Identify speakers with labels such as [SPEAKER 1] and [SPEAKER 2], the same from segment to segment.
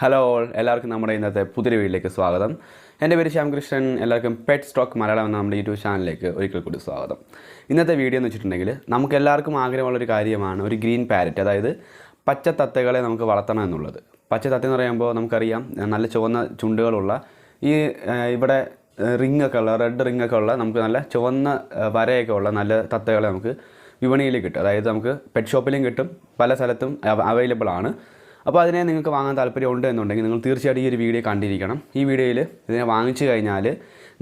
[SPEAKER 1] Hello all, എല്ലാവർക്കും നമ്മുടെ ഇന്നത്തെ പുതിയ വീട്ടിലേക്ക് സ്വാഗതം. എൻ്റെ പേര് ശ്യാംകൃഷ്ണൻ. എല്ലാവർക്കും പെറ്റ് സ്റ്റോക്ക് മലയാളം എന്ന നമ്മുടെ യൂട്യൂബ് ചാനലിലേക്ക് ഒരിക്കൽ കൂടി സ്വാഗതം. ഇന്നത്തെ വീഡിയോ എന്ന് വെച്ചിട്ടുണ്ടെങ്കിൽ നമുക്ക് എല്ലാവർക്കും ആഗ്രഹമുള്ളൊരു കാര്യമാണ് ഒരു ഗ്രീൻ പാരറ്റ്, അതായത് പച്ച തത്തകളെ നമുക്ക് വളർത്തണം എന്നുള്ളത്. പച്ച തത്ത എന്ന് പറയുമ്പോൾ നമുക്കറിയാം, നല്ല ചുവന്ന ചുണ്ടുകളുള്ള ഈ ഇവിടെ റിങ്ങൊക്കെ ഉള്ള റെഡ് റിങ്ങൊക്കെ ഉള്ള നമുക്ക് നല്ല ചുവന്ന വരയൊക്കെ ഉള്ള നല്ല തത്തകളെ നമുക്ക് വിപണിയിൽ കിട്ടും. അതായത് നമുക്ക് പെറ്റ് ഷോപ്പിലും കിട്ടും, പല സ്ഥലത്തും അവൈലബിൾ ആണ്. അപ്പോൾ അതിനെ നിങ്ങൾക്ക് വാങ്ങാൻ താല്പര്യമുണ്ട് എന്നുണ്ടെങ്കിൽ നിങ്ങൾ തീർച്ചയായിട്ടും ഈ ഒരു വീഡിയോ കണ്ടിരിക്കണം. ഈ വീഡിയോയിൽ ഇതിനെ വാങ്ങിച്ചു കഴിഞ്ഞാൽ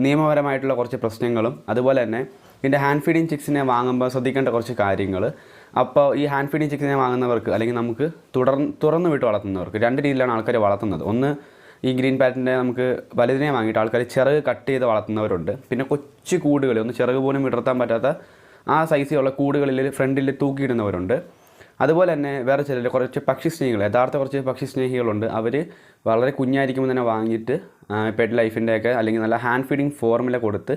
[SPEAKER 1] നിയമപരമായിട്ടുള്ള കുറച്ച് പ്രശ്നങ്ങളും അതുപോലെ തന്നെ ഇതിൻ്റെ ഹാൻഡ് ഫീഡിങ് ചിക്സിനെ വാങ്ങുമ്പോൾ ശ്രദ്ധിക്കേണ്ട കുറച്ച് കാര്യങ്ങൾ. അപ്പോൾ ഈ ഹാൻഡ് ഫീഡിങ് ചിക്സിനെ വാങ്ങുന്നവർക്ക് അല്ലെങ്കിൽ നമുക്ക് തുറന്നു വിട്ട് വളർത്തുന്നവർക്ക് രണ്ട് രീതിയിലാണ് ആൾക്കാർ വളർത്തുന്നത്. ഒന്ന്, ഈ ഗ്രീൻ പാരറ്റിനെ നമുക്ക് വലുതിനെ വാങ്ങിയിട്ട് ആൾക്കാർ ചിറക് കട്ട് ചെയ്ത് വളർത്തുന്നവരുണ്ട്. പിന്നെ കൊച്ചു കൂടുകൾ, ഒന്ന് ചിറക് പോലും വിടർത്താൻ പറ്റാത്ത ആ സൈസിലുള്ള കൂടുകളിൽ ഫ്രണ്ടിൽ തൂക്കിയിടുന്നവരുണ്ട്. അതുപോലെ തന്നെ വേറെ ചിലർ കുറച്ച് പക്ഷിസ്നേഹികൾ, യഥാർത്ഥ കുറച്ച് പക്ഷിസ്നേഹികളുണ്ട്. അവർ വളരെ കുഞ്ഞായിരിക്കുമ്പോൾ തന്നെ വാങ്ങിയിട്ട് പെറ്റ് ലൈഫിൻ്റെയൊക്കെ അല്ലെങ്കിൽ നല്ല ഹാൻഡ് ഫീഡിങ് ഫോർമുല കൊടുത്ത്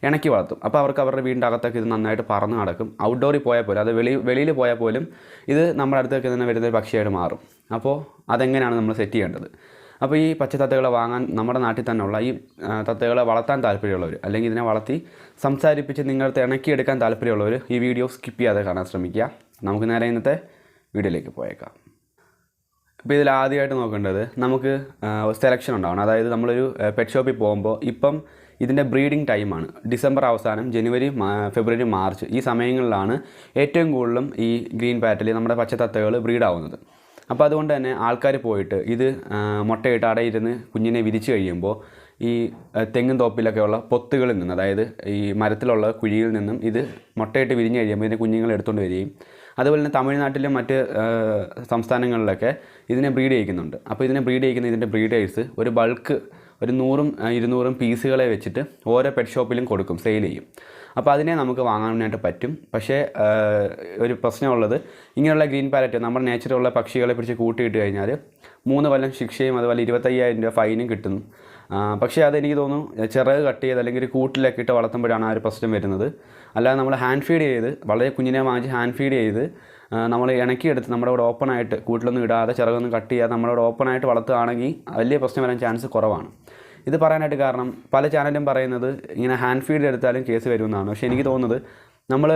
[SPEAKER 1] ഇണക്കി വളർത്തും. അപ്പോൾ അവർക്ക് അവരുടെ വീടിൻ്റെ അകത്തൊക്കെ ഇത് നന്നായിട്ട് പറന്ന് നടക്കും. ഔട്ട്ഡോറിൽ പോയാൽ പോലും, അത് വെളിയിൽ പോയാൽ പോലും ഇത് നമ്മുടെ അടുത്തൊക്കെ തന്നെ വരുന്നൊരു പക്ഷിയായിട്ട് മാറും. അപ്പോൾ അതെങ്ങനെയാണ് നമ്മൾ സെറ്റ് ചെയ്യേണ്ടത്? അപ്പോൾ ഈ പച്ച തത്തകളെ വാങ്ങാൻ നമ്മുടെ നാട്ടിൽ തന്നെയുള്ള ഈ തത്തകളെ വളർത്താൻ താല്പര്യമുള്ളവർ, അല്ലെങ്കിൽ ഇതിനെ വളർത്തി സംസാരിപ്പിച്ച് നിങ്ങളുടെ ഇണക്കിയെടുക്കാൻ താല്പര്യമുള്ളവർ ഈ വീഡിയോ സ്കിപ്പ് ചെയ്യാതെ കാണാൻ ശ്രമിക്കുക. നമുക്ക് നേരെ ഇന്നത്തെ വീഡിയോയിലേക്ക് പോയേക്കാം. ഇപ്പോൾ ഇതിൽ ആദ്യമായിട്ട് നോക്കേണ്ടത് നമുക്ക് സെലക്ഷൻ ഉണ്ടാവണം. അതായത് നമ്മളൊരു പെറ്റ് ഷോപ്പിൽ പോകുമ്പോൾ ഇപ്പം ഇതിൻ്റെ ബ്രീഡിംഗ് ടൈമാണ്. ഡിസംബർ അവസാനം, ജനുവരി, ഫെബ്രുവരി, മാർച്ച് ഈ സമയങ്ങളിലാണ് ഏറ്റവും കൂടുതലും ഈ ഗ്രീൻ പാരറ്റിൽ നമ്മുടെ പച്ചത്തത്തകൾ ബ്രീഡാവുന്നത്. അപ്പോൾ അതുകൊണ്ട് തന്നെ ആൾക്കാർ പോയിട്ട് ഇത് മുട്ടയിട്ട് അടയിരുന്ന് കുഞ്ഞിനെ വിരിച്ച് കഴിയുമ്പോൾ ഈ തെങ്ങും തോപ്പിലൊക്കെ ഉള്ള പൊത്തുകളിൽ നിന്ന്, അതായത് ഈ മരത്തിലുള്ള കുഴിയിൽ നിന്നും ഇത് മുട്ടയിട്ട് വിരിഞ്ഞ് കഴിയുമ്പോൾ ഇതിനെ കുഞ്ഞുങ്ങൾ എടുത്തുകൊണ്ട് വരികയും അതുപോലെ തന്നെ തമിഴ്നാട്ടിലും മറ്റ് സംസ്ഥാനങ്ങളിലൊക്കെ ഇതിനെ ബ്രീഡ് ചെയ്യിക്കുന്നുണ്ട്. അപ്പോൾ ഇതിനെ ബ്രീഡ് ചെയ്യിക്കുന്ന ഇതിൻ്റെ ബ്രീഡേഴ്സ് ഒരു ബൾക്ക് ഒരു 100-200 പീസുകളെ വെച്ചിട്ട് ഓരോ പെറ്റ് ഷോപ്പിലും കൊടുക്കും, സെയിൽ ചെയ്യും. അപ്പോൾ അതിനെ നമുക്ക് വാങ്ങാനായിട്ട് പറ്റും. പക്ഷേ ഒരു പ്രശ്നമുള്ളത്, ഇങ്ങനെയുള്ള ഗ്രീൻ പാരറ്റ് നമ്മുടെ നേച്ചറിലുള്ള പക്ഷികളെ പിടിച്ച് കൂട്ടിയിട്ട് കഴിഞ്ഞാൽ 3 കൊല്ലം ശിക്ഷയും അതുപോലെ 25,000 രൂപ ഫൈനും കിട്ടുന്നു. പക്ഷേ അതെനിക്ക് തോന്നുന്നു ചിറക് കട്ട് ചെയ്ത് അല്ലെങ്കിൽ ഒരു കൂട്ടിലൊക്കെ ഇട്ട് വളർത്തുമ്പോഴാണ് ആ ഒരു പ്രശ്നം വരുന്നത്. അല്ലാതെ നമ്മൾ ഹാൻഡ് ഫീഡ് ചെയ്ത് വളരെ കുഞ്ഞിനെ വാങ്ങിച്ച് ഹാൻഡ് ഫീഡ് ചെയ്ത് നമ്മൾ ഇണക്കിയെടുത്ത് നമ്മുടെ ഇവിടെ ഓപ്പണായിട്ട് കൂട്ടിലൊന്നും ഇടാതെ ചിറകൊന്നും കട്ട് ചെയ്യാതെ നമ്മളോട് ഓപ്പണായിട്ട് വളർത്തുകയാണെങ്കിൽ വലിയ പ്രശ്നം വരാൻ ചാൻസ് കുറവാണ്. ഇത് പറയാനായിട്ട് കാരണം പല ചാനലും പറയുന്നത് ഇങ്ങനെ ഹാൻഡ് ഫീഡ് എടുത്താലും കേസ് വരുമെന്നാണ്. പക്ഷേ എനിക്ക് തോന്നുന്നത് നമ്മൾ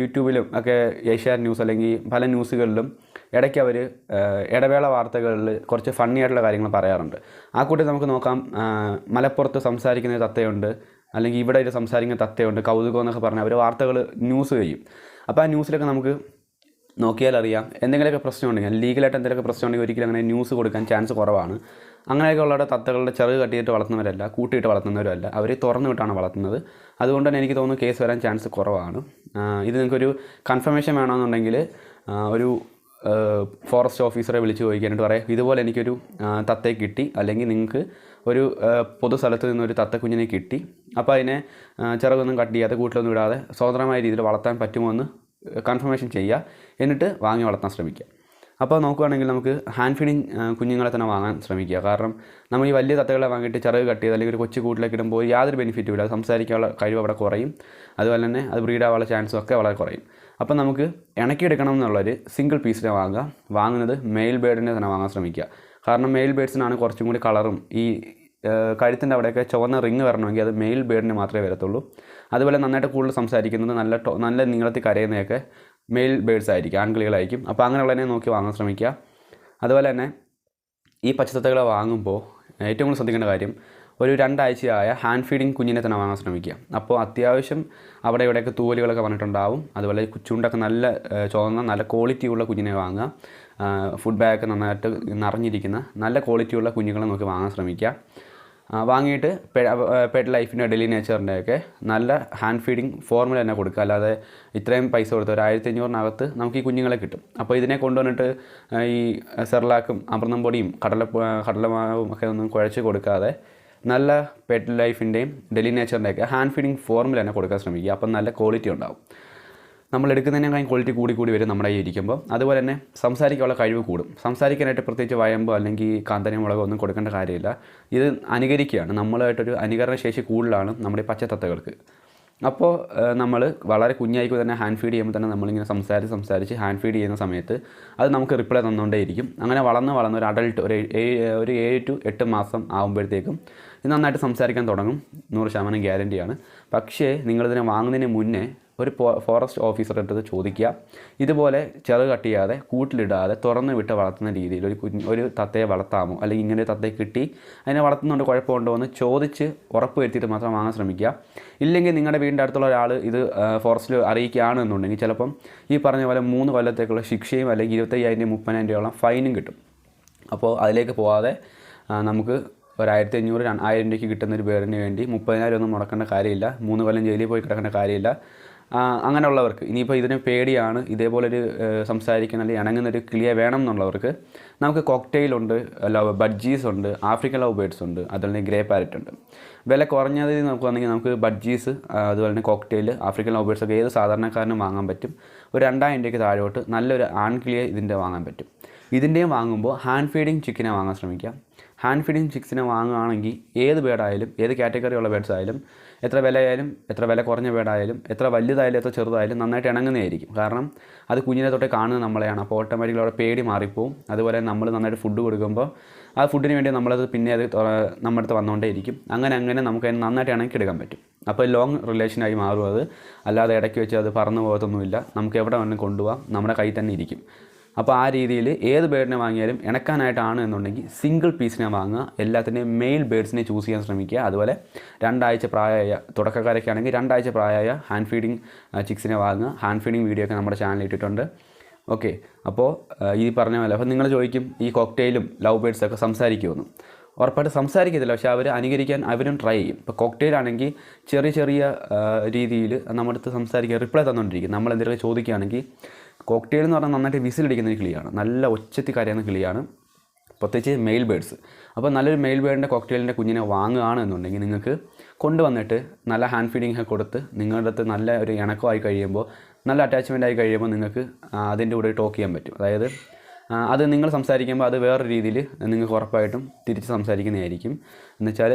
[SPEAKER 1] യൂട്യൂബിലും ഒക്കെ ഏഷ്യാനെറ്റ് ന്യൂസ് അല്ലെങ്കിൽ പല ന്യൂസുകളിലും ഇടയ്ക്ക് അവർ ഇടവേള വാർത്തകളിൽ കുറച്ച് ഫണ്ണി ആയിട്ടുള്ള കാര്യങ്ങൾ പറയാറുണ്ട്. ആ കൂട്ടി നമുക്ക് നോക്കാം, മലപ്പുറത്ത് സംസാരിക്കുന്ന തത്തയുണ്ട്, അല്ലെങ്കിൽ ഇവിടെ ഒരു സംസാരിക്കുന്ന തത്തയുണ്ട്, കൗതുകം എന്നൊക്കെ പറഞ്ഞാൽ അവർ വാർത്തകൾ ന്യൂസ് ചെയ്യും. അപ്പോൾ ആ ന്യൂസിലൊക്കെ നമുക്ക് നോക്കിയാൽ അറിയാം, എന്തെങ്കിലുമൊക്കെ പ്രശ്നമുണ്ടെങ്കിൽ, ലീഗലായിട്ട് എന്തെങ്കിലുമൊക്കെ പ്രശ്നമുണ്ടെങ്കിൽ ഒരിക്കലും അങ്ങനെ ന്യൂസ് കൊടുക്കാൻ ചാൻസ് കുറവാണ്. അങ്ങനെയൊക്കെ ഉള്ള തത്തകളുടെ ചെറുത് കട്ടിയിട്ട് വളർത്തുന്നവരല്ല, കൂട്ടിയിട്ട് വളർത്തുന്നവരല്ല, അവർ തുറന്നു വിട്ടാണ് വളർത്തുന്നത്. അതുകൊണ്ട് തന്നെ എനിക്ക് തോന്നുന്നു കേസ് വരാൻ ചാൻസ് കുറവാണ്. ഇത് നിങ്ങൾക്കൊരു കൺഫർമേഷൻ വേണമെന്നുണ്ടെങ്കിൽ ഒരു ഫോറസ്റ്റ് ഓഫീസറെ വിളിച്ച് ചോദിക്കാനായിട്ട് പറയാം, ഇതുപോലെ എനിക്കൊരു തത്തയെ കിട്ടി, അല്ലെങ്കിൽ നിങ്ങൾക്ക് ഒരു പൊതു സ്ഥലത്ത് നിന്നൊരു തത്തക്കുഞ്ഞിനെ കിട്ടി, അപ്പോൾ അതിനെ ചിറകൊന്നും കട്ട് ചെയ്യാതെ കൂട്ടിലൊന്നും ഇടാതെ സ്വതന്ത്രമായ രീതിയിൽ വളർത്താൻ പറ്റുമോ എന്ന് കൺഫർമേഷൻ ചെയ്യുക. എന്നിട്ട് വാങ്ങി വളർത്താൻ ശ്രമിക്കുക. അപ്പോൾ നോക്കുകയാണെങ്കിൽ നമുക്ക് ഹാൻഡ് ഫീഡിങ് കുഞ്ഞുങ്ങളെ തന്നെ വാങ്ങാൻ ശ്രമിക്കുക. കാരണം നമ്മൾ ഈ വലിയ തത്തകളെ വാങ്ങിയിട്ട് ചിറക് കട്ട് ചെയ്ത് അല്ലെങ്കിൽ ഒരു കൊച്ചു കൂട്ടിലേക്ക് ഇടുമ്പോൾ യാതൊരു ബെനിഫിറ്റും ഇല്ല. സംസാരിക്കാനുള്ള കഴിവ് അവിടെ കുറയും, അതുപോലെ തന്നെ അത് ബ്രീഡാവാനുള്ള ചാൻസും ഒക്കെ വളരെ കുറയും. അപ്പം നമുക്ക് ഇണക്കിയെടുക്കണം എന്നുള്ളൊരു സിംഗിൾ പീസിനെ വാങ്ങുന്നത് മെയിൽ ബേർഡിനെ തന്നെ വാങ്ങാൻ ശ്രമിക്കുക. കാരണം മെയിൽ ബേർഡ്സിനാണ് കുറച്ചും കൂടി കളറും, ഈ കഴുത്തിൻ്റെ അവിടെയൊക്കെ ചുവന്ന റിങ് വരണമെങ്കിൽ അത് മെയിൽ ബേർഡിന് മാത്രമേ വരത്തുള്ളൂ. അതുപോലെ നന്നായിട്ട് കൂടുതൽ സംസാരിക്കുന്നത്, നല്ല നീളത്തിൽ കരയുന്നതൊക്കെ മെയിൽ ബേർഡ്സ് ആയിരിക്കും, ആൺകിളികളായിരിക്കും. അപ്പോൾ അങ്ങനെയുള്ളതിനെ നോക്കി വാങ്ങാൻ ശ്രമിക്കുക. അതുപോലെ തന്നെ ഈ പച്ചത്തത്തകളെ വാങ്ങുമ്പോൾ ഏറ്റവും കൂടുതൽ ശ്രദ്ധിക്കേണ്ട കാര്യം, ഒരു 2 ആഴ്ചയായ ഹാൻഡ് ഫീഡിങ് കുഞ്ഞിനെ തന്നെ വാങ്ങാൻ ശ്രമിക്കുക. അപ്പോൾ അത്യാവശ്യം അവിടെ ഇവിടെയൊക്കെ തൂവലുകളൊക്കെ വന്നിട്ടുണ്ടാവും. അതുപോലെ ചുണ്ടൊക്കെ നല്ല ചുവന്ന നല്ല ക്വാളിറ്റിയുള്ള കുഞ്ഞിനെ വാങ്ങുക. ഫുഡ് ബാഗൊക്കെ നന്നായിട്ട് നിറഞ്ഞിരിക്കുന്ന നല്ല ക്വാളിറ്റിയുള്ള കുഞ്ഞുങ്ങളെ നോക്കി വാങ്ങാൻ ശ്രമിക്കുക. വാങ്ങിയിട്ട് പെറ്റ് ലൈഫിൻ്റെ ഡെയിലി നേച്ചറിൻ്റെയൊക്കെ നല്ല ഹാൻഡ് ഫീഡിങ് ഫോർമുല തന്നെ കൊടുക്കുക. അല്ലാതെ ഇത്രയും പൈസ കൊടുത്ത് ഒരു 1500-നകത്ത് നമുക്ക് ഈ കുഞ്ഞുങ്ങളെ കിട്ടും. അപ്പോൾ ഇതിനെ കൊണ്ടുവന്നിട്ട് ഈ സെർലാക്കും അമൃതം പൊടിയും കടലമാവും ഒക്കെ ഒന്നും കുഴച്ച് കൊടുക്കാതെ നല്ല പെറ്റ് ലൈഫിൻ്റെയും ഡെയിലി നേച്ചറിൻ്റെയൊക്കെ ഹാൻഡ് ഫീഡിങ് ഫോർമുല തന്നെ കൊടുക്കാൻ ശ്രമിക്കുക. അപ്പം നല്ല ക്വാളിറ്റി ഉണ്ടാവും. നമ്മൾ എടുക്കുന്നതിനേക്കാളും ക്വാളിറ്റി കൂടി വരും നമ്മുടെ ഈ ഇരിക്കുമ്പോൾ. അതുപോലെ തന്നെ സംസാരിക്കാനുള്ള കഴിവ് കൂടും. സംസാരിക്കാനായിട്ട് പ്രത്യേകിച്ച് വയമ്പോ അല്ലെങ്കിൽ കാന്തരി മുളകോ ഒന്നും കൊടുക്കേണ്ട കാര്യമില്ല. ഇത് അനുകരിക്കുകയാണ്. നമ്മളായിട്ടൊരു അനുകരണ ശേഷി കൂടുതലാണ് നമ്മുടെ പച്ചത്തത്തകൾക്ക്. അപ്പോൾ നമ്മൾ വളരെ കുഞ്ഞായിപ്പോൾ തന്നെ ഹാൻഡ് ഫീഡ് ചെയ്യുമ്പോൾ തന്നെ നമ്മളിങ്ങനെ സംസാരിച്ച് ഹാൻഡ് ഫീഡ് ചെയ്യുന്ന സമയത്ത് അത് നമുക്ക് റിപ്ലൈ തന്നുകൊണ്ടേയിരിക്കും. അങ്ങനെ വളർന്ന് ഒരു അഡൾട്ട് ഒരു 7 to 8 മാസം ആകുമ്പോഴത്തേക്കും ഇത് നന്നായിട്ട് സംസാരിക്കാൻ തുടങ്ങും. 100% ഗ്യാരണ്ടിയാണ്. പക്ഷേ നിങ്ങളിതിനെ വാങ്ങുന്നതിന് മുന്നേ ഒരു ഫോറസ്റ്റ് ഓഫീസറുടെ അടുത്ത് ചോദിക്കുക, ഇതുപോലെ ചെറു കട്ട് ചെയ്യാതെ കൂട്ടിലിടാതെ തുറന്ന് വിട്ട് വളർത്തുന്ന രീതിയിൽ ഒരു തത്തയെ വളർത്താമോ, അല്ലെങ്കിൽ ഇങ്ങനെ തത്തയെ കിട്ടി അതിനെ വളർത്തുന്നുണ്ട് കുഴപ്പമുണ്ടോ എന്ന് ചോദിച്ച് ഉറപ്പ് വരുത്തിയിട്ട് മാത്രം വാങ്ങാൻ ശ്രമിക്കുക. ഇല്ലെങ്കിൽ നിങ്ങളുടെ വീടിൻ്റെ അടുത്തുള്ള ഒരാൾ ഇത് ഫോറസ്റ്റിൽ അറിയിക്കുകയാണെന്നുണ്ടെങ്കിൽ ചിലപ്പം ഈ പറഞ്ഞ പോലെ 3 കൊല്ലത്തേക്കുള്ള ശിക്ഷയും അല്ലെങ്കിൽ 25,000 30,000 രൂപയോളം ഫൈനും കിട്ടും. അപ്പോൾ അതിലേക്ക് പോകാതെ നമുക്ക് 1,500 2,000 രൂപയ്ക്ക് കിട്ടുന്ന ഒരു ബേഡിന് വേണ്ടി 30,000 ഒന്നും മുടക്കേണ്ട കാര്യമില്ല. 3 കൊല്ലം ജയിലിൽ പോയി കിടക്കേണ്ട കാര്യമില്ല. അങ്ങനെയുള്ളവർക്ക് ഇനിയിപ്പോൾ ഇതിന് പേടിയാണ്, ഇതേപോലൊരു സംസാരിക്കുന്ന അല്ലെങ്കിൽ ഇണങ്ങുന്നൊരു കിളിയെ വേണം എന്നുള്ളവർക്ക് നമുക്ക് കോക്ടെയിലുണ്ട്, ബഡ്ജീസ് ഉണ്ട്, ആഫ്രിക്കൻ ലവ് ബേഡ്സ് ഉണ്ട്, അതുപോലെ തന്നെ ഗ്രേ പാരറ്റ് ഉണ്ട്. വില കുറഞ്ഞതിൽ നമുക്ക് വന്നെങ്കിൽ നമുക്ക് ബഡ്ജീസ്, അതുപോലെ തന്നെ കോക്ടെയിൽ, ആഫ്രിക്കൻ ലവ് ബേഡ്സ് ഒക്കെ ഏത് സാധാരണക്കാരനും വാങ്ങാൻ പറ്റും. ഒരു 2,000 രൂപയ്ക്ക് താഴോട്ട് നല്ലൊരു ആൺകിളിയെ ഇതിൻ്റെ വാങ്ങാൻ പറ്റും. ഇതിൻ്റെയും വാങ്ങുമ്പോൾ ഹാൻഡ് ഫീഡിങ് ചിക്കനെ വാങ്ങാൻ ശ്രമിക്കാം. ഹാൻഡ് ഫീഡിങ് ചിക്സിനെ വാങ്ങുകയാണെങ്കിൽ ഏത് ബേഡായാലും ഏത് കാറ്റഗറി ഉള്ള ബേഡ്സ് ആയാലും എത്ര വിലയായാലും എത്ര വില കുറഞ്ഞ ബേഡായാലും എത്ര വലുതായാലും എത്ര ചെറുതായാലും നന്നായിട്ട് ഇണങ്ങുന്നതായിരിക്കും. കാരണം അത് കുഞ്ഞിനെ തൊട്ടേ കാണുന്നത് നമ്മളെയാണ്. അപ്പോൾ ഓട്ടോമാറ്റിക്കലി അവിടെ പേടി മാറിപ്പോവും. അതുപോലെ നമ്മൾ നന്നായിട്ട് ഫുഡ് കൊടുക്കുമ്പോൾ ആ ഫുഡിന് വേണ്ടി നമ്മളത് പിന്നെ അത് നമ്മുടെ അടുത്ത് വന്നുകൊണ്ടേയിരിക്കും. അങ്ങനെ നമുക്ക് അതിന് നന്നായിട്ട് ഇണക്കി എടുക്കാൻ പറ്റും. അപ്പോൾ ലോങ് റിലേഷനായി മാറും അത്. അല്ലാതെ ഇടയ്ക്ക് വെച്ച് അത് പറന്നു പോകത്തൊന്നുമില്ല. നമുക്ക് എവിടെ വേണമെങ്കിലും കൊണ്ടുപോകാം, നമ്മുടെ കയ്യിൽ തന്നെ ഇരിക്കും. അപ്പോൾ ആ രീതിയിൽ ഏത് ബേഡിനെ വാങ്ങിയാലും ഇണക്കാനായിട്ടാണ് എന്നുണ്ടെങ്കിൽ സിംഗിൾ പീസിനെ വാങ്ങുക. എല്ലാത്തിൻ്റെയും മെയിൽ ബേഡ്സിനെ ചൂസ് ചെയ്യാൻ ശ്രമിക്കുക. അതുപോലെ 2 ആഴ്ച പ്രായമായ തുടക്കക്കാരൊക്കെ ആണെങ്കിൽ 2 ആഴ്ച പ്രായമായ ഹാൻഡ് ഫീഡിങ് ചിക്സിനെ വാങ്ങുക. ഹാൻഡ് ഫീഡിങ് വീഡിയോ ഒക്കെ നമ്മുടെ ചാനലിൽ ഇട്ടിട്ടുണ്ട്. ഓക്കെ, അപ്പോൾ ഈ പറഞ്ഞ പോലെ അപ്പോൾ നിങ്ങൾ ചോദിക്കും ഈ കോക്ടെയിലും ലവ് ബേഡ്സൊക്കെ സംസാരിക്കുമെന്ന്. ഉറപ്പായിട്ട് സംസാരിക്കത്തില്ല, പക്ഷേ അവർ അനുകരിക്കാൻ അവരും ട്രൈ ചെയ്യും. ഇപ്പോൾ കോക്ടെയിലാണെങ്കിൽ ചെറിയ രീതിയിൽ നമ്മുടെ അടുത്ത് സംസാരിക്കാൻ റിപ്ലൈ തന്നുകൊണ്ടിരിക്കും. നമ്മൾ എന്തെങ്കിലും ചോദിക്കുകയാണെങ്കിൽ കോക്ടെയിൽ എന്ന് പറഞ്ഞാൽ നന്നായിട്ട് വിസിലടിക്കുന്ന ഒരു കിളിയാണ്, നല്ല ഒച്ചത്തിൽ കരയുന്ന കിളിയാണ്, പ്രത്യേകിച്ച് മെയിൽ ബേഡ്സ്. അപ്പോൾ നല്ലൊരു മെയിൽ ബേഡിൻ്റെ കോക്ടെയിലിൻ്റെ കുഞ്ഞിനെ വാങ്ങുകയാണ് എന്നുണ്ടെങ്കിൽ നിങ്ങൾക്ക് കൊണ്ടുവന്നിട്ട് നല്ല ഹാൻഡ് ഫീഡിങ് ഒക്കെ കൊടുത്ത് നിങ്ങളുടെ അടുത്ത് നല്ല ഒരു ഇണക്കമായി കഴിയുമ്പോൾ, നല്ല അറ്റാച്ച്മെൻ്റ് ആയി കഴിയുമ്പോൾ നിങ്ങൾക്ക് അതിൻ്റെ കൂടെ ടോക്ക് ചെയ്യാൻ പറ്റും. അതായത് അത് നിങ്ങൾ സംസാരിക്കുമ്പോൾ അത് വേറൊരു രീതിയിൽ നിങ്ങൾക്ക് ഉറപ്പായിട്ടും തിരിച്ച് സംസാരിക്കുന്നതായിരിക്കും. എന്നുവെച്ചാൽ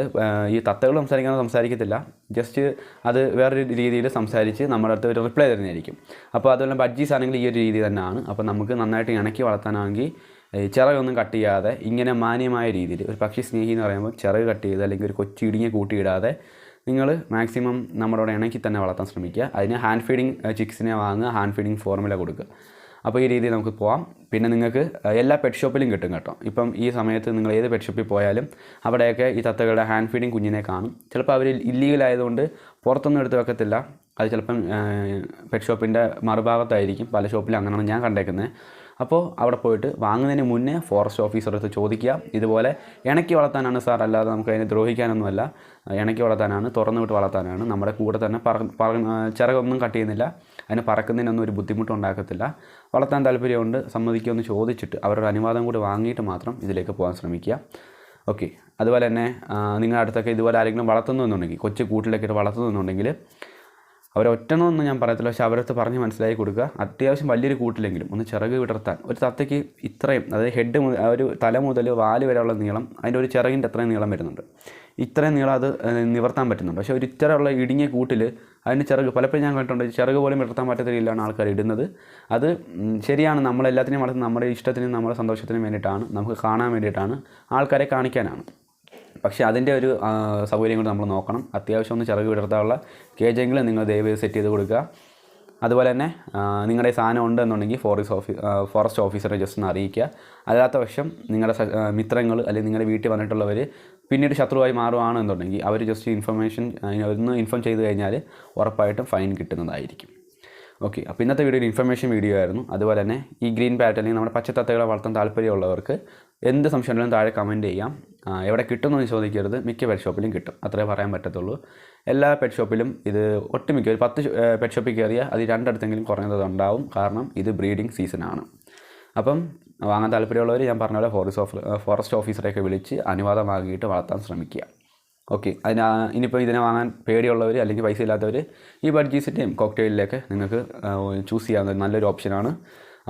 [SPEAKER 1] ഈ തത്തകൾ സംസാരിക്കത്തില്ല, ജസ്റ്റ് അത് വേറൊരു രീതിയിൽ സംസാരിച്ച് നമ്മുടെ അടുത്ത് ഒരു റിപ്ലൈ തരുന്നതായിരിക്കും. അപ്പോൾ അതുപോലെ ബഡ്ജീസ് ആണെങ്കിൽ ഈ ഒരു രീതി തന്നെയാണ്. അപ്പോൾ നമുക്ക് നന്നായിട്ട് ഇണക്കി വളർത്താനാണെങ്കിൽ ചിറകൊന്നും കട്ട് ചെയ്യാതെ ഇങ്ങനെ മാന്യമായ രീതിയിൽ ഒരു പക്ഷി സ്നേഹി എന്ന് പറയുമ്പോൾ ചിറക് കട്ട് ചെയ്ത് അല്ലെങ്കിൽ ഒരു കൊച്ചു ഇടുങ്ങിയ കൂട്ടിയിടാതെ നിങ്ങൾ മാക്സിമം നമ്മളോട് ഇണക്കി തന്നെ വളർത്താൻ ശ്രമിക്കുക. അതിന് ഹാൻഡ് ഫീഡിങ് ചിക്സിനെ വാങ്ങുക, ഹാൻഡ് ഫീഡിങ് ഫോർമുല കൊടുക്കുക. അപ്പോൾ ഈ രീതിയിൽ നമുക്ക് പോകാം. പിന്നെ നിങ്ങൾക്ക് എല്ലാ പെറ്റ് ഷോപ്പിലും കിട്ടും കേട്ടോ. ഇപ്പം ഈ സമയത്ത് നിങ്ങൾ ഏത് പെറ്റ് ഷോപ്പിൽ പോയാലും അവിടെയൊക്കെ ഈ തത്തകളുടെ ഹാൻഡ് ഫീഡിങ് കുഞ്ഞിനെ കാണും. ചിലപ്പോൾ അവർ ഇല്ലീഗലായതുകൊണ്ട് പുറത്തൊന്നും എടുത്ത് വെക്കത്തില്ല. അത് ചിലപ്പം പെറ്റ് ഷോപ്പിൻ്റെ മറുഭാഗത്തായിരിക്കും. പല ഷോപ്പിലും അങ്ങനെയാണ് ഞാൻ കണ്ടേക്കുന്നത്. അപ്പോൾ അവിടെ പോയിട്ട് വാങ്ങുന്നതിന് മുന്നേ ഫോറസ്റ്റ് ഓഫീസറുടെ അടുത്ത് ചോദിക്കുക, ഇതുപോലെ ഇണക്കി വളർത്താനാണ് സാർ, അല്ലാതെ നമുക്ക് അതിനെ ദ്രോഹിക്കാനൊന്നുമല്ല, ഇണക്കി വളർത്താനാണ്, തുറന്നു വിട്ട് വളർത്താനാണ്, നമ്മുടെ കൂടെ തന്നെ ചിറകൊന്നും കട്ട് ചെയ്യുന്നില്ല, അതിന് പറക്കുന്നതിനൊന്നും ഒരു ബുദ്ധിമുട്ടുണ്ടാക്കത്തില്ല, വളർത്താൻ താല്പര്യമുണ്ട് സമ്മതിക്കുമെന്ന് ചോദിച്ചിട്ട് അവരുടെ അനുവാദം കൂടി വാങ്ങിയിട്ട് മാത്രം ഇതിലേക്ക് പോകാൻ ശ്രമിക്കുക. ഓക്കെ, അതുപോലെ തന്നെ നിങ്ങളുടെ അടുത്തൊക്കെ ഇതുപോലെ ആരെങ്കിലും വളർത്തുന്നുണ്ടെങ്കിൽ, കൊച്ചു കൂട്ടിലൊക്കെ വളർത്തുന്നുണ്ടെങ്കിൽ അവരൊറ്റണമെന്ന് ഞാൻ പറയത്തില്ല, പക്ഷേ അവരടുത്ത് പറഞ്ഞ് മനസ്സിലാക്കി കൊടുക്കുക. അത്യാവശ്യം വലിയൊരു കൂട്ടിലെങ്കിലും ഒന്ന് ചിറക് വിടർത്താൻ. ഒരു തത്തയ്ക്ക് ഇത്രയും, അതായത് ഹെഡ് ഒരു തല മുതൽ വാല് വരെയുള്ള നീളം, അതിൻ്റെ ഒരു ചിറകിൻ്റെ അത്രയും നീളം വരുന്നുണ്ട്. ഇത്രയും നീളം അത് നിവർത്താൻ പറ്റുന്നുണ്ട്. പക്ഷേ ഒരു ഇത്രയുള്ള ഇടുങ്ങിയ കൂട്ടിൽ അതിന് ചിറക് പലപ്പോഴും ഞാൻ കണ്ടിട്ടുണ്ട്, ചിറക് പോലും വിടർത്താൻ പറ്റാത്ത രീതിയിലാണ് ആൾക്കാർ ഇടുന്നത്. അത് ശരിയാണ്, നമ്മളെല്ലാത്തിനെയും വളർത്തുന്നത് നമ്മുടെ ഇഷ്ടത്തിനും നമ്മുടെ സന്തോഷത്തിനും വേണ്ടിയിട്ടാണ്, നമുക്ക് കാണാൻ വേണ്ടിയിട്ടാണ്, ആൾക്കാരെ കാണിക്കാനാണ്. പക്ഷേ അതിൻ്റെ ഒരു സൗകര്യം കൂടി നമ്മൾ നോക്കണം. അത്യാവശ്യം ഒന്ന് ചിറക് വിടർത്താനുള്ള കേജെങ്കിലും നിങ്ങൾ ദയവ് സെറ്റ് ചെയ്ത് കൊടുക്കുക. അതുപോലെ തന്നെ നിങ്ങളുടെ സാധനം ഉണ്ടെന്നുണ്ടെങ്കിൽ ഫോറസ്റ്റ് ഓഫീസറെ ജസ്റ്റ് ഒന്ന് അറിയിക്കുക. അല്ലാത്ത പക്ഷം നിങ്ങളുടെ മിത്രങ്ങൾ അല്ലെങ്കിൽ നിങ്ങളുടെ വീട്ടിൽ വന്നിട്ടുള്ളവർ പിന്നീട് ശത്രുവായി മാറുകയാണെന്നുണ്ടെങ്കിൽ അവർ ജസ്റ്റ് ഒന്ന് ഇൻഫോം ചെയ്ത് കഴിഞ്ഞാൽ ഉറപ്പായിട്ടും ഫൈൻ കിട്ടുന്നതായിരിക്കും. ഓക്കെ, അപ്പോൾ ഇന്നത്തെ വീഡിയോ ഒരു ഇൻഫർമേഷൻ വീഡിയോ ആയിരുന്നു. അതുപോലെ തന്നെ ഈ ഗ്രീൻ പാരറ്റ് അല്ലെങ്കിൽ നമ്മുടെ പച്ചത്തത്തകളെ വളർത്താൻ താല്പര്യമുള്ളവർക്ക് എന്ത് സംശയം ഉണ്ടെങ്കിലും താഴെ കമൻറ്റ് ചെയ്യാം. എവിടെ കിട്ടുമെന്ന് ചോദിക്കരുത്, മിക്ക പെറ്റ് ഷോപ്പിലും കിട്ടും, അത്രേ പറയാൻ പറ്റത്തുള്ളൂ. എല്ലാ പെറ്റ് ഷോപ്പിലും ഇത് ഒട്ടുമിക്ക ഒരു 10 പെറ്റ് ഷോപ്പിൽ കയറിയാൽ അത് 2 അടുത്തെങ്കിലും കുറഞ്ഞത് ഉണ്ടാവും. കാരണം ഇത് ബ്രീഡിങ് സീസണാണ്. അപ്പം വാങ്ങാൻ താല്പര്യമുള്ളവർ ഞാൻ പറഞ്ഞ പോലെ ഫോറസ്റ്റ് ഓഫീസറെയൊക്കെ വിളിച്ച് അനുവാദം വാങ്ങിയിട്ട് വളർത്താൻ ശ്രമിക്കുക. ഓക്കെ, ഇനിയിപ്പോൾ ഇതിനെ വാങ്ങാൻ പേടിയുള്ളവർ അല്ലെങ്കിൽ പൈസ ഇല്ലാത്തവർ ഈ ബഡ്ജീസിൻ്റെയും കോക്ടെയിലിലേക്ക് നിങ്ങൾക്ക് ചൂസ് ചെയ്യാവുന്ന നല്ലൊരു ഓപ്ഷനാണ്.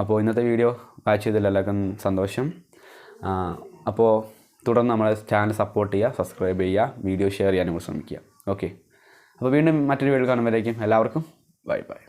[SPEAKER 1] അപ്പോൾ ഇന്നത്തെ വീഡിയോ വാച്ച് ചെയ്തതിൽ എല്ലാവർക്കും സന്തോഷം. അപ്പോൾ തുടർന്ന് നമ്മുടെ ചാനൽ സപ്പോർട്ട് ചെയ്യുക, സബ്സ്ക്രൈബ് ചെയ്യുക, വീഡിയോ ഷെയർ ചെയ്യാനും ശ്രമിക്കുക. ഓക്കെ, അപ്പോൾ വീണ്ടും മറ്റൊരു വീഡിയോ കാണുമ്പോഴേക്കും എല്ലാവർക്കും ബൈ ബൈ.